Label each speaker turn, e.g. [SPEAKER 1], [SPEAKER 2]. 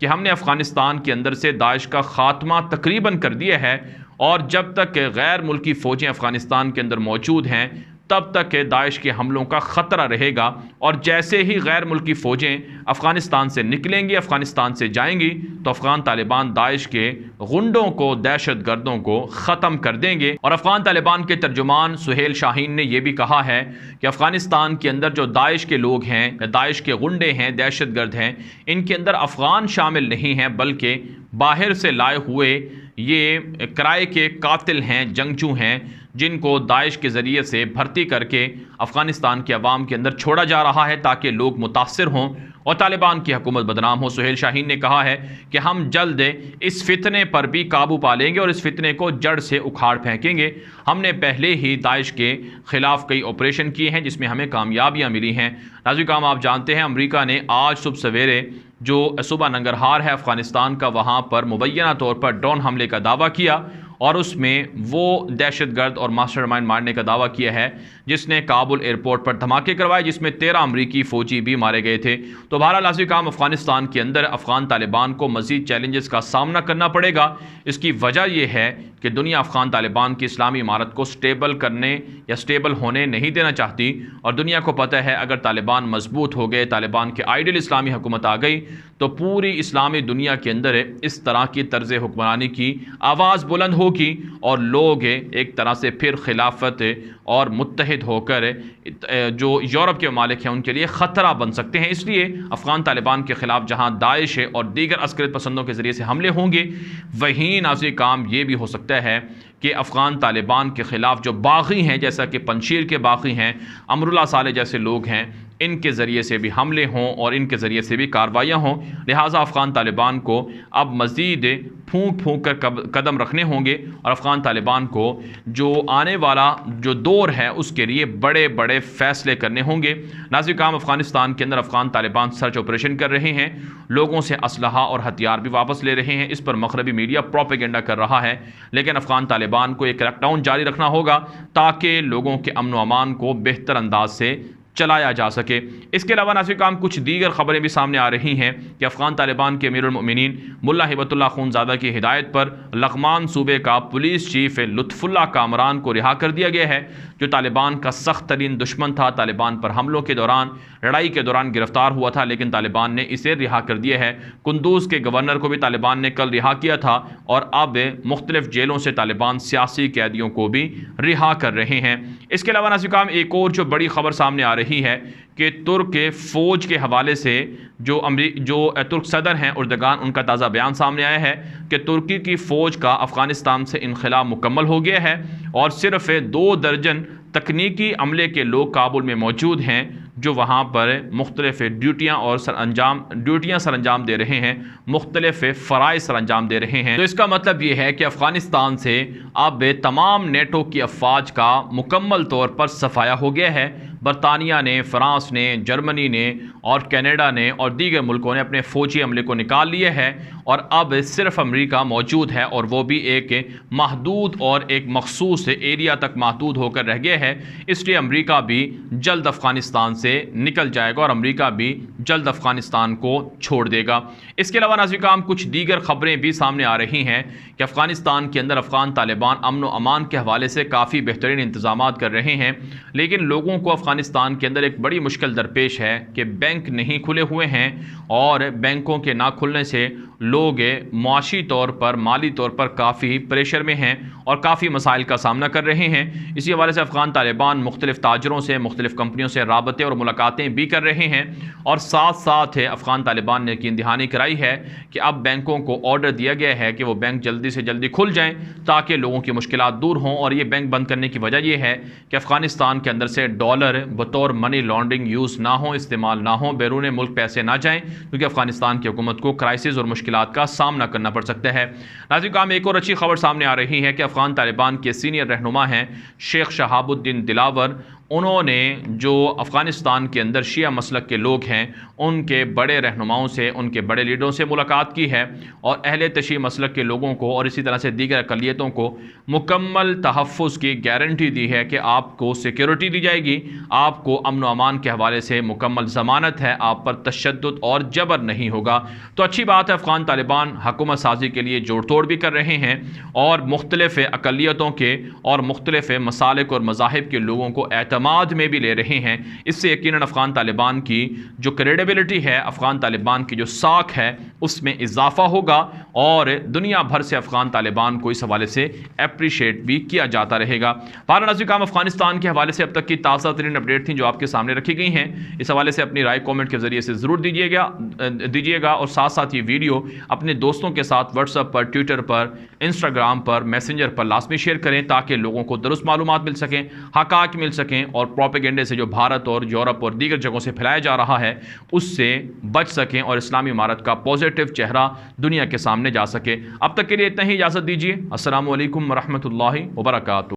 [SPEAKER 1] کہ ہم نے افغانستان کے اندر سے داعش کا خاتمہ تقریباً کر دیا ہے، اور جب تک غیر ملکی فوجیں افغانستان کے اندر موجود ہیں تب تک داعش کے حملوں کا خطرہ رہے گا، اور جیسے ہی غیر ملکی فوجیں افغانستان سے نکلیں گی، افغانستان سے جائیں گی، تو افغان طالبان داعش کے غنڈوں کو، دہشت گردوں کو ختم کر دیں گے۔ اور افغان طالبان کے ترجمان سہیل شاہین نے یہ بھی کہا ہے کہ افغانستان کے اندر جو داعش کے لوگ ہیں، داعش کے غنڈے ہیں، دہشت گرد ہیں، ان کے اندر افغان شامل نہیں ہیں، بلکہ باہر سے لائے ہوئے یہ کرائے کے قاتل ہیں، جنگجو ہیں، جن کو داعش کے ذریعے سے بھرتی کر کے افغانستان کے عوام کے اندر چھوڑا جا رہا ہے تاکہ لوگ متاثر ہوں اور طالبان کی حکومت بدنام ہو۔ سہیل شاہین نے کہا ہے کہ ہم جلد اس فتنے پر بھی قابو پا لیں گے اور اس فتنے کو جڑ سے اکھاڑ پھینکیں گے۔ ہم نے پہلے ہی داعش کے خلاف کئی آپریشن کیے ہیں جس میں ہمیں کامیابیاں ملی ہیں۔ ناظرین کرام، آپ جانتے ہیں امریکہ نے آج صبح سویرے جو صوبہ ننگرہار ہے افغانستان کا، وہاں پر مبینہ طور پر ڈرون حملے کا دعویٰ کیا، اور اس میں وہ دہشت گرد اور ماسٹر مائنڈ مارنے کا دعویٰ کیا ہے جس نے کابل ایئرپورٹ پر دھماکے کروائے، جس میں 13 امریکی فوجی بھی مارے گئے تھے۔ تو بہرحال ناظرین کرام، افغانستان کے اندر افغان طالبان کو مزید چیلنجز کا سامنا کرنا پڑے گا۔ اس کی وجہ یہ ہے کہ دنیا افغان طالبان کی اسلامی عمارت کو سٹیبل کرنے یا سٹیبل ہونے نہیں دینا چاہتی، اور دنیا کو پتہ ہے اگر طالبان مضبوط ہو گئے، طالبان کے آئیڈیل اسلامی حکومت آ گئی، تو پوری اسلامی دنیا کے اندر اس طرح کی طرز حکمرانی کی آواز بلند ہوگی، اور لوگ ایک طرح سے پھر خلافت اور متحد ہو کر جو یورپ کے ممالک ہیں ان کے لیے خطرہ بن سکتے ہیں۔ اس لیے افغان طالبان کے خلاف جہاں داعش اور دیگر عسکریت پسندوں کے ذریعے سے حملے ہوں گے، وہیں ناظرین کام یہ بھی ہو سکتا ہے کہ افغان طالبان کے خلاف جو باغی ہیں، جیسا کہ پنشیر کے باغی ہیں، امراللہ صالح جیسے لوگ ہیں، ان کے ذریعے سے بھی حملے ہوں اور ان کے ذریعے سے بھی کارروائیاں ہوں۔ لہٰذا افغان طالبان کو اب مزید پھونک پھونک کر قدم رکھنے ہوں گے، اور افغان طالبان کو جو آنے والا جو دور ہے اس کے لیے بڑے بڑے فیصلے کرنے ہوں گے۔ ناظرین کرام، افغانستان کے اندر افغان طالبان سرچ آپریشن کر رہے ہیں، لوگوں سے اسلحہ اور ہتھیار بھی واپس لے رہے ہیں۔ اس پر مغربی میڈیا پروپیگنڈا کر رہا ہے، لیکن افغان طالبان کو ایک کریک ڈاؤن جاری رکھنا ہوگا تاکہ لوگوں کے امن و امان کو بہتر انداز سے چلایا جا سکے۔ اس کے علاوہ ناظرین کرام، کچھ دیگر خبریں بھی سامنے آ رہی ہیں کہ افغان طالبان کے امیر المؤمنین ملا ہبت اللہ خونزادہ کی ہدایت پر لغمان صوبے کا پولیس چیف لطف اللہ کامران کو رہا کر دیا گیا ہے، جو طالبان کا سخت ترین دشمن تھا، طالبان پر حملوں کے دوران، لڑائی کے دوران گرفتار ہوا تھا، لیکن طالبان نے اسے رہا کر دیا ہے۔ قندوز کے گورنر کو بھی طالبان نے کل رہا کیا تھا، اور اب مختلف جیلوں سے طالبان سیاسی قیدیوں کو بھی رہا کر رہے ہیں۔ اس کے علاوہ ناظرین کرام، ایک اور جو بڑی خبر سامنے آ رہی ہے کہ ترک فوج کے حوالے سے جو ترک صدر ہیں اردگان، ان کا تازہ بیان سامنے آیا ہے کہ ترکی کی فوج کا افغانستان سے انخلا مکمل ہو گیا ہے، اور صرف 2 درجن تکنیکی عملے کے لوگ کابل میں موجود ہیں جو وہاں پر مختلف ڈیوٹیاں سر انجام دے رہے ہیں، مختلف فرائض سر انجام دے رہے ہیں۔ تو اس کا مطلب یہ ہے کہ افغانستان سے اب تمام نیٹو کی افواج کا مکمل طور پر صفایا ہو گیا ہے۔ برطانیہ نے، فرانس نے، جرمنی نے اور کینیڈا نے اور دیگر ملکوں نے اپنے فوجی عملے کو نکال لیا ہے، اور اب صرف امریکہ موجود ہے، اور وہ بھی ایک محدود اور ایک مخصوص ایریا تک محدود ہو کر رہ گیا ہے۔ اس لیے امریکہ بھی جلد افغانستان سے نکل جائے گا، اور امریکہ بھی جلد افغانستان کو چھوڑ دے گا۔ اس کے علاوہ ناظرین کرام، کچھ دیگر خبریں بھی سامنے آ رہی ہیں کہ افغانستان کے اندر افغان طالبان امن و امان کے حوالے سے کافی بہترین انتظامات کر رہے ہیں، لیکن لوگوں کو افغانستان کے اندر ایک بڑی مشکل درپیش ہے کہ بینک نہیں کھلے ہوئے ہیں، اور بینکوں کے نہ کھلنے سے لوگ معاشی طور پر، مالی طور پر کافی پریشر میں ہیں اور کافی مسائل کا سامنا کر رہے ہیں۔ اسی حوالے سے افغان طالبان مختلف تاجروں سے، مختلف کمپنیوں سے رابطے اور ملاقاتیں بھی کر رہے ہیں، اور ساتھ ساتھ افغان طالبان نے یقین دہانی کرائی ہے کہ اب بینکوں کو آرڈر دیا گیا ہے کہ وہ بینک جلدی سے جلدی کھل جائیں تاکہ لوگوں کی مشکلات دور ہوں۔ اور یہ بینک بند کرنے کی وجہ یہ ہے کہ افغانستان کے اندر سے ڈالر بطور منی لانڈرنگ یوز نہ ہو، استعمال نہ ہو، بیرون ملک پیسے نہ جائیں، کیونکہ افغانستان کی حکومت کو کرائسس اور مشکلات کا سامنا کرنا پڑ سکتا ہے۔ ناظرین کرام، ایک اور اچھی خبر سامنے آ رہی ہے کہ افغان طالبان کے سینئر رہنما ہیں شیخ شہاب الدین دلاور، انہوں نے جو افغانستان کے اندر شیعہ مسلک کے لوگ ہیں ان کے بڑے رہنماؤں سے، ان کے بڑے لیڈروں سے ملاقات کی ہے اور اہل تشیع مسلک کے لوگوں کو اور اسی طرح سے دیگر اقلیتوں کو مکمل تحفظ کی گارنٹی دی ہے کہ آپ کو سیکیورٹی دی جائے گی، آپ کو امن و امان کے حوالے سے مکمل ضمانت ہے، آپ پر تشدد اور جبر نہیں ہوگا۔ تو اچھی بات ہے، افغان طالبان حکومت سازی کے لیے جوڑ توڑ بھی کر رہے ہیں اور مختلف اقلیتوں کے اور مختلف مسالک اور مذاہب کے لوگوں کو اعتماد میں بھی لے رہے ہیں۔ اس سے یقیناً افغان طالبان کی جو کریڈیبلٹی ہے، افغان طالبان کی جو ساکھ ہے، اس میں اضافہ ہوگا اور دنیا بھر سے افغان طالبان کو اس حوالے سے اپریشیٹ بھی کیا جاتا رہے گا۔ ناظرین کرام، افغانستان کے حوالے سے اب تک کی تازہ ترین اپڈیٹ تھیں جو آپ کے سامنے رکھی گئی ہیں۔ اس حوالے سے اپنی رائے کامنٹ کے ذریعے سے ضرور دیجیے گا اور ساتھ ساتھ یہ ویڈیو اپنے دوستوں کے ساتھ واٹس ایپ پر، ٹویٹر پر، انسٹاگرام پر، میسنجر پر لازمی شیئر کریں تاکہ لوگوں کو درست معلومات مل سکیں، حقائق مل سکیں اور پروپیگنڈے سے جو بھارت اور یورپ اور دیگر جگہوں سے پھیلایا جا رہا ہے اس سے بچ سکیں اور اسلامی امارت کا پازیٹیو چہرہ دنیا کے سامنے جا سکے۔ اب تک کے لیے اتنا ہی، اجازت دیجیے۔ السلام علیکم ورحمۃ اللہ وبرکاتہ۔